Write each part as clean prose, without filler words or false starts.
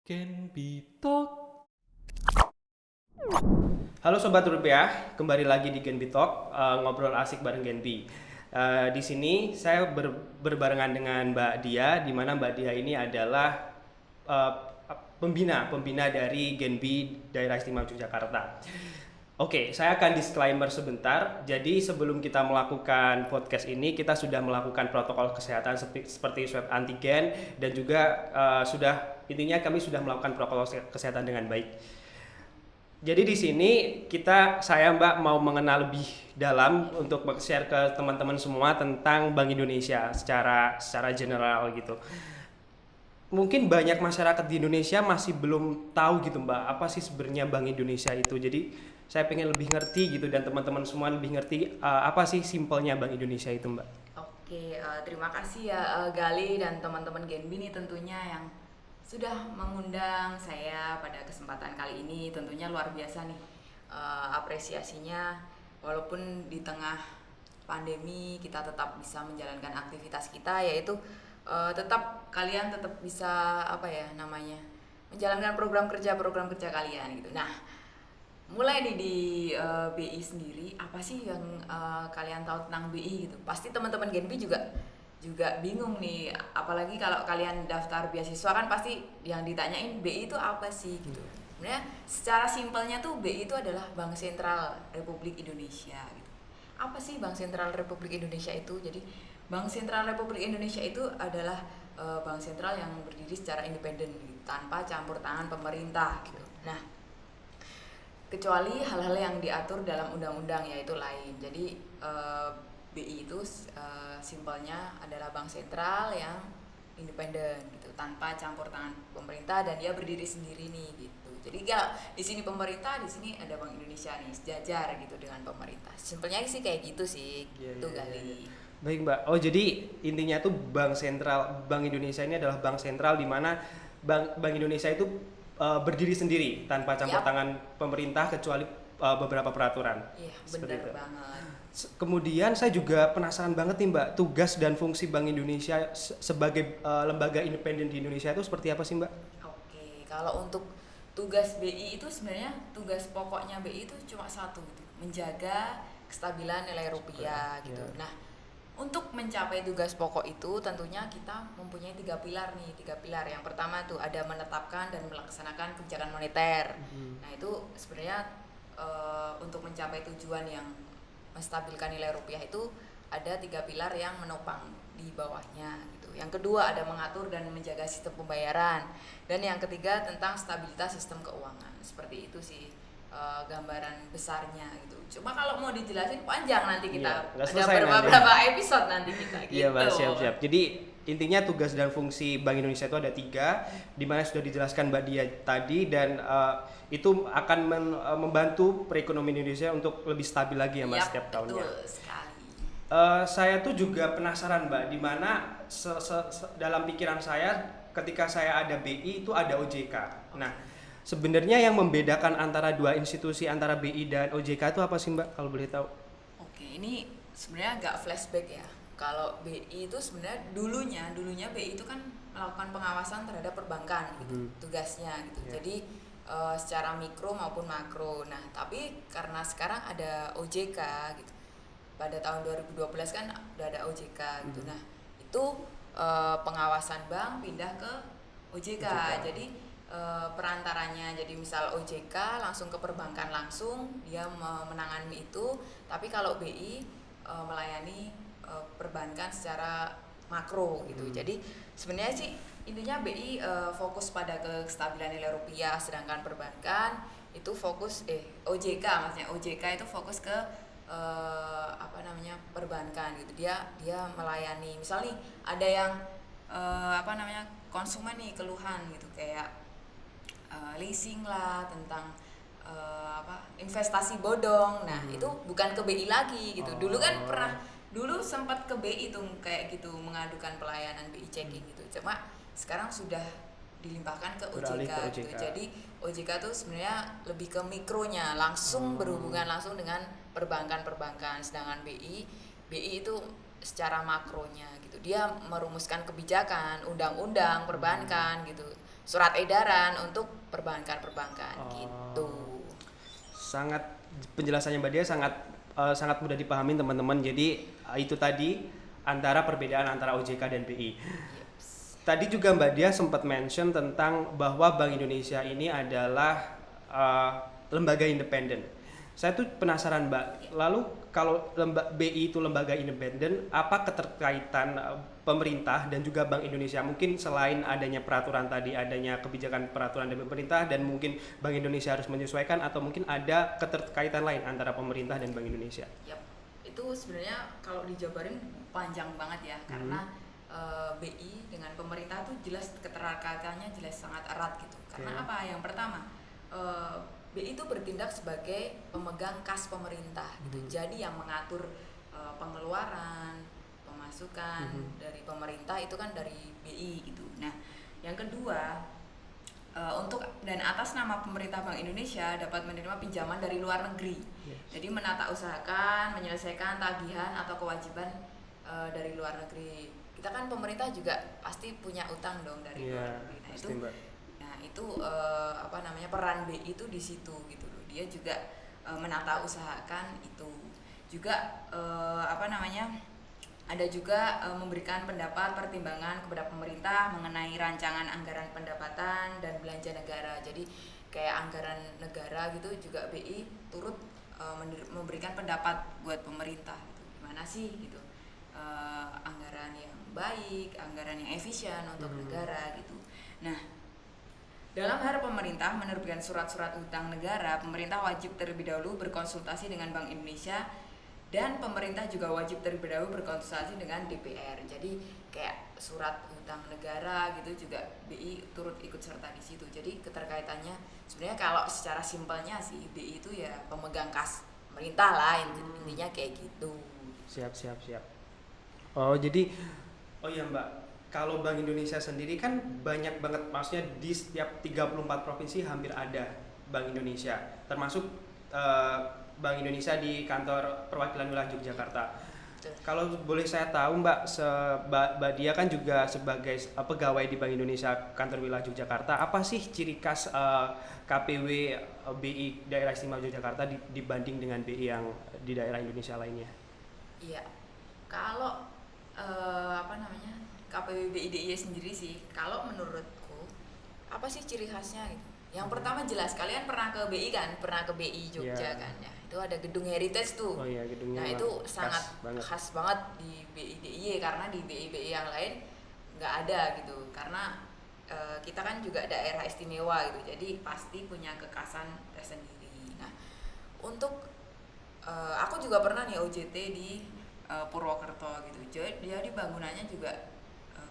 Genbi Talk. Halo Sobat Rupiah, kembali lagi di Genbi Talk, ngobrol asik bareng Genbi. Di sini saya berbarengan dengan Mbak Dia, di mana Mbak Dia ini adalah eh, pembina dari Genbi Daerah Istimewa Yogyakarta. Oke, saya akan disclaimer sebentar. Jadi sebelum kita melakukan podcast ini, kita sudah melakukan protokol kesehatan seperti swab antigen dan juga intinya kami sudah melakukan protokol kesehatan dengan baik. Jadi di sini saya Mbak mau mengenal lebih dalam untuk share ke teman-teman semua tentang Bank Indonesia secara general gitu. Mungkin banyak masyarakat di Indonesia masih belum tahu gitu Mbak, apa sih sebenarnya Bank Indonesia itu. Jadi saya pengen lebih ngerti gitu dan teman-teman semua lebih ngerti apa sih simpelnya Bank Indonesia itu Mbak. Oke, terima kasih ya Gali dan teman-teman Genbi nih tentunya yang sudah mengundang saya pada kesempatan kali ini. Tentunya luar biasa nih apresiasinya, walaupun di tengah pandemi kita tetap bisa menjalankan aktivitas kita, yaitu kalian tetap bisa menjalankan program kerja kalian gitu. Nah, mulai nih di BI sendiri, apa sih yang kalian tahu tentang BI gitu? Pasti teman-teman Genbi juga bingung nih, apalagi kalau kalian daftar beasiswa kan pasti yang ditanyain BI itu apa sih gitu. Sebenarnya secara simpelnya tuh BI itu adalah Bank Sentral Republik Indonesia gitu. Apa sih Bank Sentral Republik Indonesia itu? Jadi Bank Sentral Republik Indonesia itu adalah bank sentral yang berdiri secara independen gitu, tanpa campur tangan pemerintah gitu. Nah, kecuali hal-hal yang diatur dalam undang-undang yaitu lain. Jadi BI itu simpelnya adalah bank sentral yang independen gitu, tanpa campur tangan pemerintah, dan dia berdiri sendiri nih gitu. Jadi di sini pemerintah, di sini ada Bank Indonesia nih sejajar gitu dengan pemerintah. Simpelnya sih kayak gitu sih. Tuh Gali. Baik Mbak. Oh jadi intinya tuh Bank Indonesia ini adalah bank sentral di mana Bank Indonesia itu berdiri sendiri tanpa campur tangan pemerintah kecuali beberapa peraturan. Iya, benar banget. Kemudian saya juga penasaran banget nih Mbak, tugas dan fungsi Bank Indonesia sebagai lembaga independen di Indonesia itu seperti apa sih Mbak? Oke, kalau untuk tugas BI itu sebenarnya tugas pokoknya BI itu cuma satu gitu, menjaga kestabilan nilai rupiah gitu. Yeah. Nah, untuk mencapai tugas pokok itu tentunya kita mempunyai tiga pilar nih, tiga pilar. Yang pertama tuh ada menetapkan dan melaksanakan kebijakan moneter. Nah itu sebenarnya untuk mencapai tujuan yang menstabilkan nilai rupiah itu ada tiga pilar yang menopang di bawahnya gitu. Yang kedua ada mengatur dan menjaga sistem pembayaran, dan yang ketiga tentang stabilitas sistem keuangan. Seperti itu sih gambaran besarnya gitu. Cuma kalau mau dijelasin panjang nanti kita ada beberapa episode nanti kita gitu. Iya Mbak, siap-siap. Jadi intinya tugas dan fungsi Bank Indonesia itu ada tiga, di mana sudah dijelaskan Mbak Dia tadi, dan itu akan membantu perekonomian Indonesia untuk lebih stabil lagi ya Mbak setiap tahunnya. Betul sekali. Saya tuh juga penasaran Mbak, di mana dalam pikiran saya ketika saya ada BI itu ada OJK. Nah, sebenarnya yang membedakan antara dua institusi, antara BI dan OJK itu apa sih Mbak, kalau boleh tahu? Oke, ini sebenarnya agak flashback ya. Kalau BI itu sebenarnya dulunya BI itu kan melakukan pengawasan terhadap perbankan gitu, tugasnya gitu. Yeah. Jadi secara mikro maupun makro. Nah, tapi karena sekarang ada OJK gitu. Pada tahun 2012 kan udah ada OJK gitu. Nah, itu pengawasan bank pindah ke OJK. Jadi perantaranya, jadi misal OJK langsung ke perbankan langsung, dia menangani itu. Tapi kalau BI melayani perbankan secara makro gitu. Jadi sebenarnya sih intinya BI fokus pada kestabilan nilai rupiah, sedangkan perbankan itu fokus OJK itu fokus ke perbankan gitu. Dia melayani, misalnya ada yang konsumen nih keluhan gitu, kayak leasing lah, tentang investasi bodong. Nah, itu bukan ke BI lagi gitu. Dulu sempat ke BI tuh kayak gitu, mengadukan pelayanan BI checking gitu. Cuma sekarang sudah dilimpahkan ke OJK gitu. Jadi OJK tuh sebenarnya lebih ke mikronya, langsung berhubungan langsung dengan perbankan, sedangkan BI itu secara makronya gitu. Dia merumuskan kebijakan, undang-undang perbankan gitu. surat edaran untuk perbankan gitu. Sangat penjelasannya Mbak Dia sangat mudah dipahami teman-teman. Jadi itu tadi antara perbedaan antara OJK dan BI. Tadi juga Mbak Dia sempat mention tentang bahwa Bank Indonesia ini adalah lembaga independen. Saya tuh penasaran Mbak, lalu kalau BI itu lembaga independen, apa keterkaitan pemerintah dan juga Bank Indonesia? Mungkin selain adanya peraturan tadi, adanya kebijakan peraturan dari pemerintah dan mungkin Bank Indonesia harus menyesuaikan, atau mungkin ada keterkaitan lain antara pemerintah dan Bank Indonesia? Yap, itu sebenarnya kalau dijabarin panjang banget ya, karena BI dengan pemerintah tuh jelas keterkaitannya jelas sangat erat gitu. Karena apa? Yang pertama, BI itu bertindak sebagai pemegang kas pemerintah gitu. Jadi yang mengatur pengeluaran, pemasukan dari pemerintah itu kan dari BI gitu. Nah, yang kedua, untuk dan atas nama pemerintah Bank Indonesia dapat menerima pinjaman dari luar negeri. Jadi menata usahakan, menyelesaikan tagihan atau kewajiban dari luar negeri. Kita kan pemerintah juga pasti punya utang dong dari luar negeri. Nah, itu peran BI itu di situ gitu loh. Dia juga menata usahakan itu. Juga ada juga memberikan pendapat pertimbangan kepada pemerintah mengenai rancangan anggaran pendapatan dan belanja negara. Jadi kayak anggaran negara gitu juga BI turut memberikan pendapat buat pemerintah gitu. Gimana sih gitu anggaran yang baik, anggaran yang efisien untuk negara gitu. Nah, dalam hal pemerintah menerbitkan surat-surat utang negara, pemerintah wajib terlebih dahulu berkonsultasi dengan Bank Indonesia, dan pemerintah juga wajib terlebih dahulu berkonsultasi dengan DPR. Jadi kayak surat utang negara gitu juga BI turut ikut serta di situ. Jadi keterkaitannya sebenarnya kalau secara simpelnya sih BI itu ya pemegang kas pemerintah lah, intinya kayak gitu. Siap. Oh ya Mbak, kalau Bank Indonesia sendiri kan banyak banget, maksudnya di setiap 34 provinsi hampir ada Bank Indonesia, termasuk Bank Indonesia di kantor perwakilan wilayah Yogyakarta. Kalau boleh saya tahu Mbak Dia kan juga sebagai pegawai di Bank Indonesia kantor wilayah Yogyakarta, apa sih ciri khas KPW BI Daerah Istimewa Yogyakarta dibanding dengan BI yang di daerah Indonesia lainnya? Iya, kalau KPW BI DIY sendiri sih, kalau menurutku apa sih ciri khasnya gitu? Yang pertama jelas kalian pernah ke BI kan, pernah ke BI Jogja kan ya. Itu ada gedung heritage tuh. Oh iya, gedungnya. Nah, itu sangat khas banget di BI DIY, karena di BI yang lain nggak ada gitu. Karena kita kan juga daerah istimewa gitu. Jadi pasti punya kekhasan tersendiri. Nah, untuk aku juga pernah nih OJT di Purwokerto gitu. Jadi bangunannya juga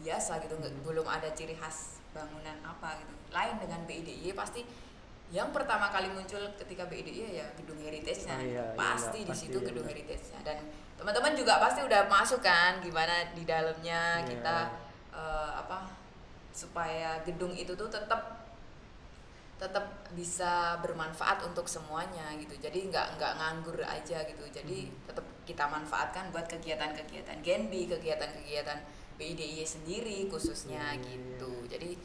biasa gitu, belum ada ciri khas bangunan apa gitu. Lain dengan BI DIY, pasti yang pertama kali muncul ketika BI DIY ya gedung heritage-nya. Pasti di situ gedung heritage-nya. Dan teman-teman juga pasti udah masuk kan gimana di dalamnya kita supaya gedung itu tuh tetap bisa bermanfaat untuk semuanya gitu. Jadi nggak nganggur aja gitu. Jadi tetap kita manfaatkan buat kegiatan-kegiatan Genbi, kegiatan-kegiatan BI DIY sendiri khususnya gitu. Jadi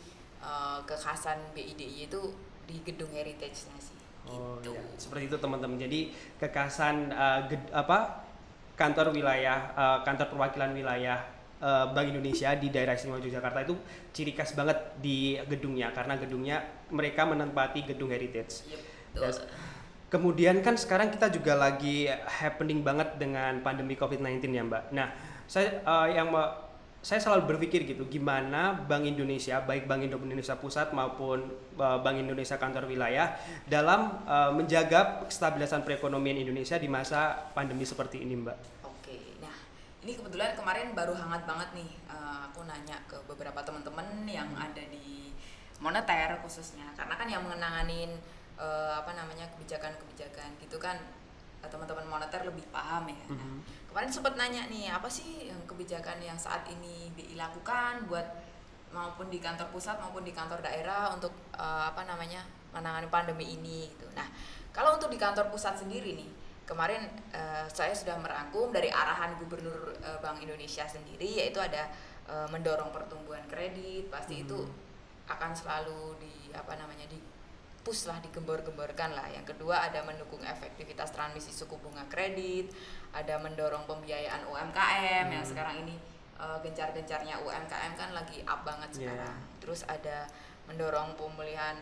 kekhasan BI DIY itu di gedung heritage-nya sih. Gitu. Iya. Seperti itu teman-teman. Jadi kekhasan kantor perwakilan wilayah Bank Indonesia di daerah istimewa Yogyakarta itu ciri khas banget di gedungnya, karena gedungnya mereka menempati gedung heritage. Yep, kemudian kan sekarang kita juga lagi happening banget dengan pandemi COVID-19 ya Mbak. Nah, saya selalu berpikir gitu, gimana Bank Indonesia, baik Bank Indonesia Pusat maupun Bank Indonesia kantor wilayah dalam menjaga kestabilisan perekonomian Indonesia di masa pandemi seperti ini Mbak. Ini kebetulan kemarin baru hangat banget nih, aku nanya ke beberapa teman-teman yang ada di moneter khususnya, karena kan yang mengenanganin kebijakan-kebijakan gitu kan teman-teman moneter lebih paham ya. Nah, kemarin sempat nanya nih, apa sih yang kebijakan yang saat ini BI lakukan buat maupun di kantor pusat maupun di kantor daerah untuk menangani pandemi ini gitu. Nah, kalau untuk di kantor pusat sendiri nih, kemarin saya sudah merangkum dari arahan Gubernur Bank Indonesia sendiri, yaitu ada mendorong pertumbuhan kredit. Pasti itu akan selalu di push lah, digembor-gemborkan lah. Yang kedua ada mendukung efektivitas transmisi suku bunga kredit, ada mendorong pembiayaan UMKM yang sekarang ini gencar-gencarnya UMKM kan lagi up banget sekarang. Terus ada mendorong pemulihan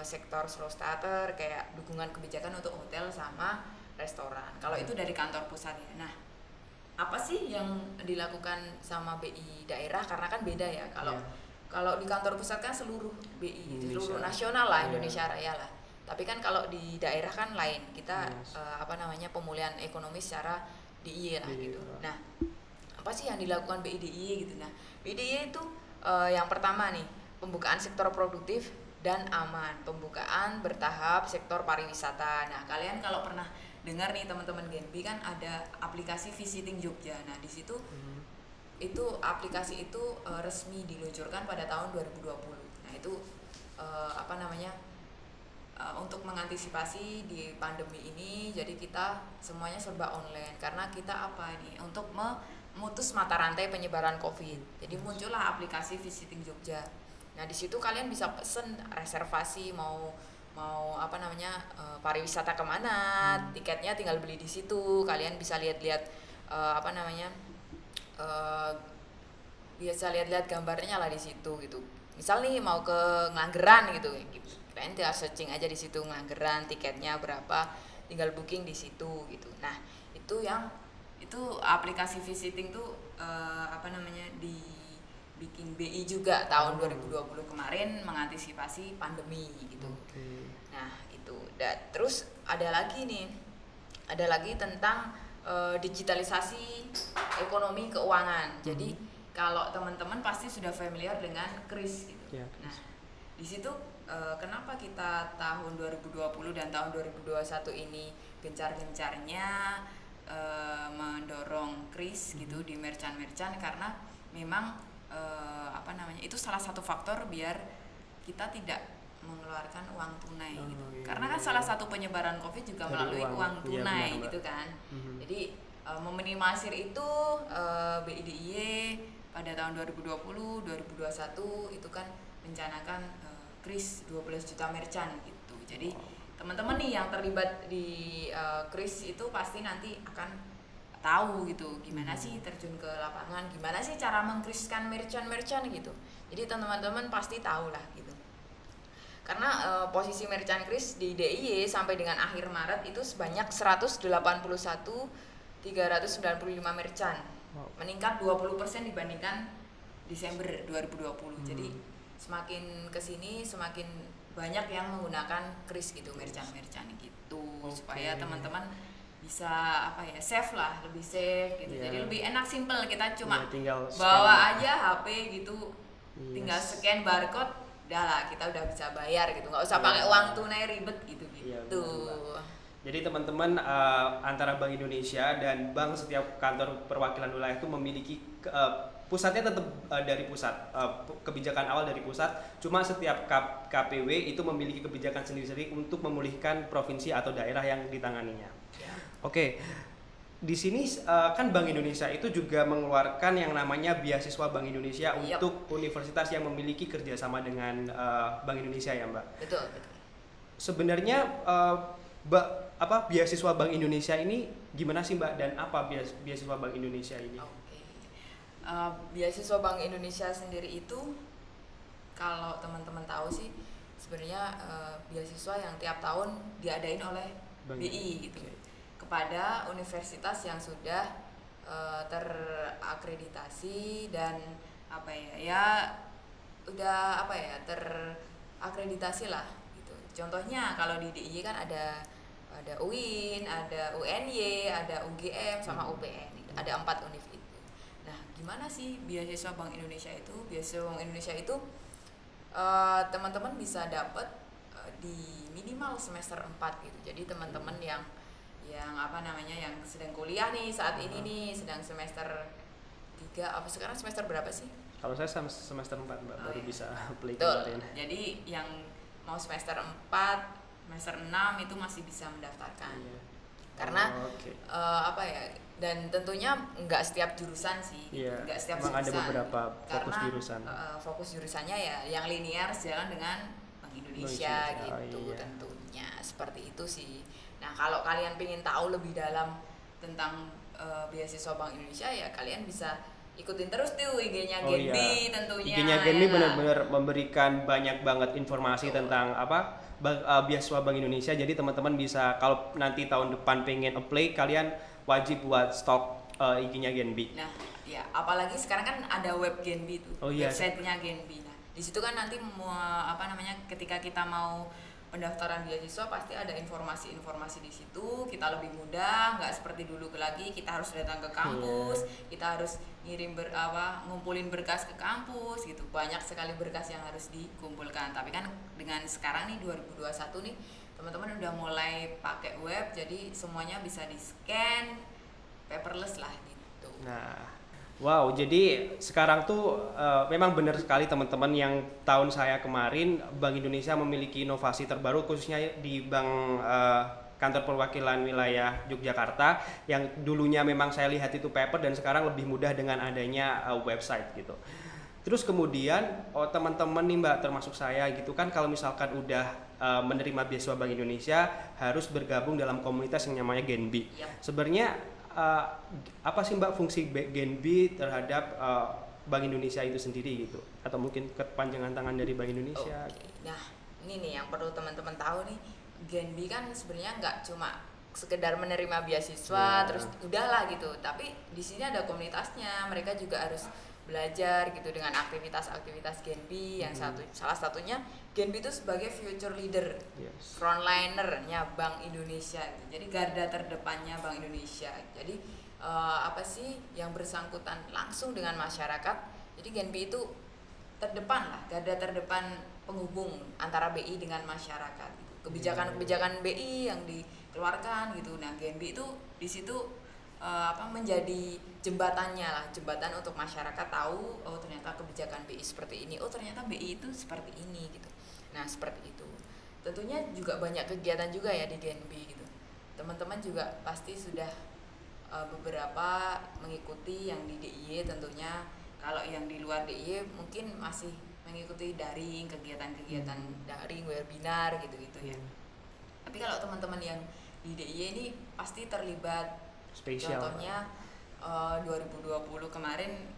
sektor slow starter, kayak dukungan kebijakan untuk hotel sama restoran. Kalau itu dari kantor pusat ya. Nah, apa sih yang dilakukan sama BI daerah, karena kan beda ya. Kalau di kantor pusat kan seluruh BI, seluruh nasional lah, Indonesia Raya lah. Tapi kan kalau di daerah kan lain, kita pemulihan ekonomi secara DIY lah gitu. Nah, apa sih yang dilakukan BI DIY gitu? Nah, BI DIY itu yang pertama nih, pembukaan sektor produktif dan aman, pembukaan bertahap sektor pariwisata. Nah, kalian kalau pernah dengar nih teman-teman Genbi kan ada aplikasi Visiting Jogja. Nah, di situ itu aplikasi itu resmi diluncurkan pada tahun 2020. Nah, itu untuk mengantisipasi di pandemi ini, jadi kita semuanya serba online karena kita untuk memutus mata rantai penyebaran COVID. Jadi muncullah aplikasi Visiting Jogja. Nah, di situ kalian bisa pesen reservasi mau pariwisata kemana, tiketnya tinggal beli di situ. Kalian bisa lihat-lihat biasa lihat-lihat gambarnya lah di situ gitu. Misal nih mau ke Nganggeran gitu. Kalian tinggal searching aja di situ Nganggeran, tiketnya berapa, tinggal booking di situ gitu. Nah, itu aplikasi visiting tuh dibikin BI juga tahun 2020 kemarin mengantisipasi pandemi gitu. Nah, itu. Terus ada lagi tentang digitalisasi ekonomi keuangan. Jadi kalau teman-teman pasti sudah familiar dengan KRIS gitu. Nah, di situ kenapa kita tahun 2020 dan tahun 2021 ini gencar-gencarnya mendorong KRIS gitu di merchant-merchant, karena memang itu salah satu faktor biar kita tidak mengeluarkan uang tunai gitu. Karena kan salah satu penyebaran COVID juga melalui uang tunai gitu kan. Jadi meminimalisir itu BI DIY pada tahun 2020, 2021 itu kan rencanakan KRIS 12 juta merchant gitu. Jadi teman-teman nih yang terlibat di KRIS itu pasti nanti akan tahu gitu gimana sih terjun ke lapangan, gimana sih cara mengkriskan merchant gitu. Jadi teman-teman pasti tahu lah gitu. Karena posisi merchant KRIS di DIY sampai dengan akhir Maret itu sebanyak 181.395 merchant. Meningkat 20% dibandingkan Desember 2020. Jadi semakin kesini semakin banyak yang menggunakan KRIS gitu, merchant gitu. Supaya teman-teman bisa save lah, lebih safe gitu. Jadi lebih enak, simple, kita cuma bawa aja HP gitu, tinggal scan barcode, udah lah kita udah bisa bayar gitu, nggak usah pakai uang tunai ribet gitu. Jadi teman-teman, antara Bank Indonesia dan bank, setiap kantor perwakilan wilayah itu memiliki pusatnya tetap dari pusat, kebijakan awal dari pusat. Cuma setiap KPW itu memiliki kebijakan sendiri-sendiri untuk memulihkan provinsi atau daerah yang ditanganinya. Oke. Di sini kan Bank Indonesia itu juga mengeluarkan yang namanya beasiswa Bank Indonesia untuk universitas yang memiliki kerjasama dengan Bank Indonesia ya, Mbak. Betul. Sebenarnya beasiswa Bank Indonesia ini gimana sih, Mbak, dan apa beasiswa Bank Indonesia ini? Beasiswa Bank Indonesia sendiri itu kalau teman-teman tahu sih sebenarnya beasiswa yang tiap tahun diadain oleh BI gitu. Kepada universitas yang sudah terakreditasi dan terakreditasi lah gitu. Contohnya kalau di DIY kan ada UIN, ada UNY, ada UGM sama UPN gitu. Ada 4 univ itu. Nah, gimana sih beasiswa Bank Indonesia itu? Beasiswa Bank Indonesia itu teman-teman bisa dapat di minimal semester 4 gitu. Jadi teman-teman yang sedang kuliah nih saat ini nih, sedang semester 3, sekarang semester berapa sih? Kalau saya semester 4, Mbak, baru bisa apply kemarin. Jadi yang mau semester 4, semester 6 itu masih bisa mendaftarkan. Karena Dan tentunya nggak setiap jurusan sih, gitu. Iya, Nggak setiap memang ada jurusan. beberapa fokus Karena jurusan. fokus jurusannya ya yang linear sejalan dengan Bank Indonesia Oh gitu iya. tentunya. Seperti itu sih. Nah, kalau kalian pengen tahu lebih dalam tentang beasiswa Bank Indonesia ya kalian bisa ikutin terus tuh IG-nya Oh Genbi iya. tentunya. IG-nya Genbi ya. benar-benar memberikan banyak banget informasi Betul. tentang beasiswa Bank Indonesia. Jadi teman-teman bisa kalau nanti tahun depan pengen apply, kalian wajib buat stok IG-nya Genbi. Nah, ya apalagi sekarang kan ada web Genbi tuh, Oh iya. websitenya Genbi. Nah, di situ kan nanti ketika kita mau pendaftaran beasiswa pasti ada informasi-informasi di situ. Kita lebih mudah, nggak seperti dulu lagi kita harus datang ke kampus, kita harus ngumpulin berkas ke kampus gitu. Banyak sekali berkas yang harus dikumpulkan. Tapi kan dengan sekarang nih 2021 nih teman-teman udah mulai pakai web, jadi semuanya bisa di-scan, paperless lah gitu. Nah, wow, jadi sekarang tuh memang benar sekali teman-teman yang tahun saya kemarin Bank Indonesia memiliki inovasi terbaru khususnya di kantor perwakilan wilayah Yogyakarta yang dulunya memang saya lihat itu paper dan sekarang lebih mudah dengan adanya website gitu. Terus kemudian teman-teman nih Mbak termasuk saya gitu kan kalau misalkan udah menerima beasiswa Bank Indonesia harus bergabung dalam komunitas yang namanya Genbi. Yap. Sebenarnya apa sih Mbak fungsi Genbi terhadap Bank Indonesia itu sendiri gitu? Atau mungkin kepanjangan tangan dari Bank Indonesia? Oke. Nah, ini nih yang perlu teman-teman tahu nih, Genbi kan sebenarnya nggak cuma sekedar menerima beasiswa terus udahlah gitu, tapi di sini ada komunitasnya. Mereka juga harus belajar gitu dengan aktivitas-aktivitas Genbi yang salah satunya Genbi itu sebagai future leader, frontlinernya Bank Indonesia gitu. Jadi garda terdepannya Bank Indonesia. Jadi apa sih yang bersangkutan langsung dengan masyarakat. Jadi Genbi itu terdepan lah, garda terdepan penghubung antara BI dengan masyarakat gitu. Kebijakan-kebijakan BI yang dikeluarkan gitu. Nah, Genbi itu di situ menjadi jembatan untuk masyarakat tahu oh ternyata kebijakan BI seperti ini, oh ternyata BI itu seperti ini gitu. Nah, seperti itu. Tentunya juga banyak kegiatan juga ya di Genbi gitu. Teman-teman juga pasti sudah beberapa mengikuti yang di DIY tentunya. Kalau yang di luar DIY mungkin masih mengikuti daring, kegiatan-kegiatan daring, webinar gitu-gitu ya. Tapi kalau teman-teman yang di DIY ini pasti terlibat. Spesial. Contohnya 2020 kemarin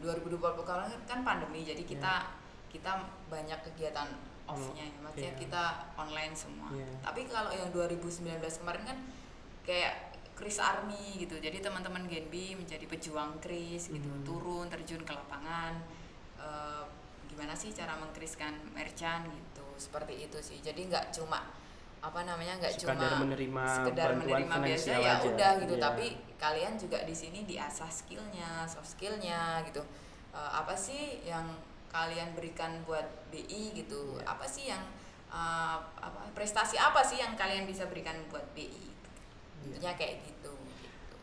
2020 kemarin kan pandemi, jadi kita banyak kegiatan off-nya ya, maksudnya kita online semua. Tapi kalau yang 2019 kemarin kan kayak Kris Army gitu, jadi teman-teman Genbi menjadi pejuang Kris gitu, turun terjun ke lapangan, gimana sih cara mengkriskan merchant gitu, seperti itu sih. Jadi nggak cuma nggak cuma sekedar menerima biasa ya udah gitu, tapi kalian juga di sini diasah skillnya, soft skillnya gitu. Apa sih yang kalian berikan buat BI gitu, apa sih yang prestasi apa sih yang kalian bisa berikan buat BI, tentunya kayak gitu.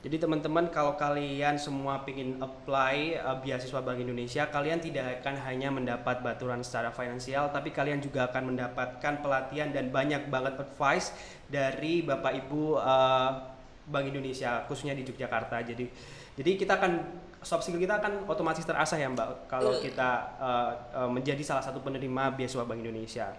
Jadi teman-teman kalau kalian semua ingin apply beasiswa Bank Indonesia, kalian tidak akan hanya mendapat baturan secara finansial, tapi kalian juga akan mendapatkan pelatihan dan banyak banget advice dari Bapak Ibu Bank Indonesia, khususnya di Yogyakarta. Jadi kita akan soft skill kita akan otomatis terasah ya Mbak, kalau kita menjadi salah satu penerima beasiswa Bank Indonesia.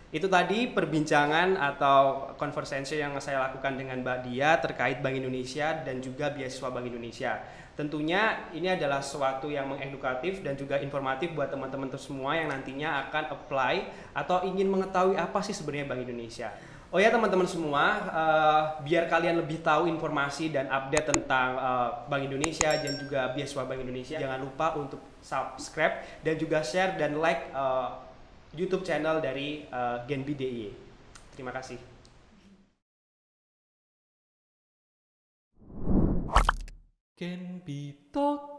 Itu tadi perbincangan atau conversation yang saya lakukan dengan Mbak Dia terkait Bank Indonesia dan juga beasiswa Bank Indonesia. Tentunya ini adalah sesuatu yang mengedukatif dan juga informatif buat teman-teman semua yang nantinya akan apply atau ingin mengetahui apa sih sebenarnya Bank Indonesia. Oh ya teman-teman semua, biar kalian lebih tahu informasi dan update tentang Bank Indonesia dan juga beasiswa Bank Indonesia, jangan lupa untuk subscribe dan juga share dan like YouTube channel dari Genbi DIY. Terima kasih. Genbi Talk.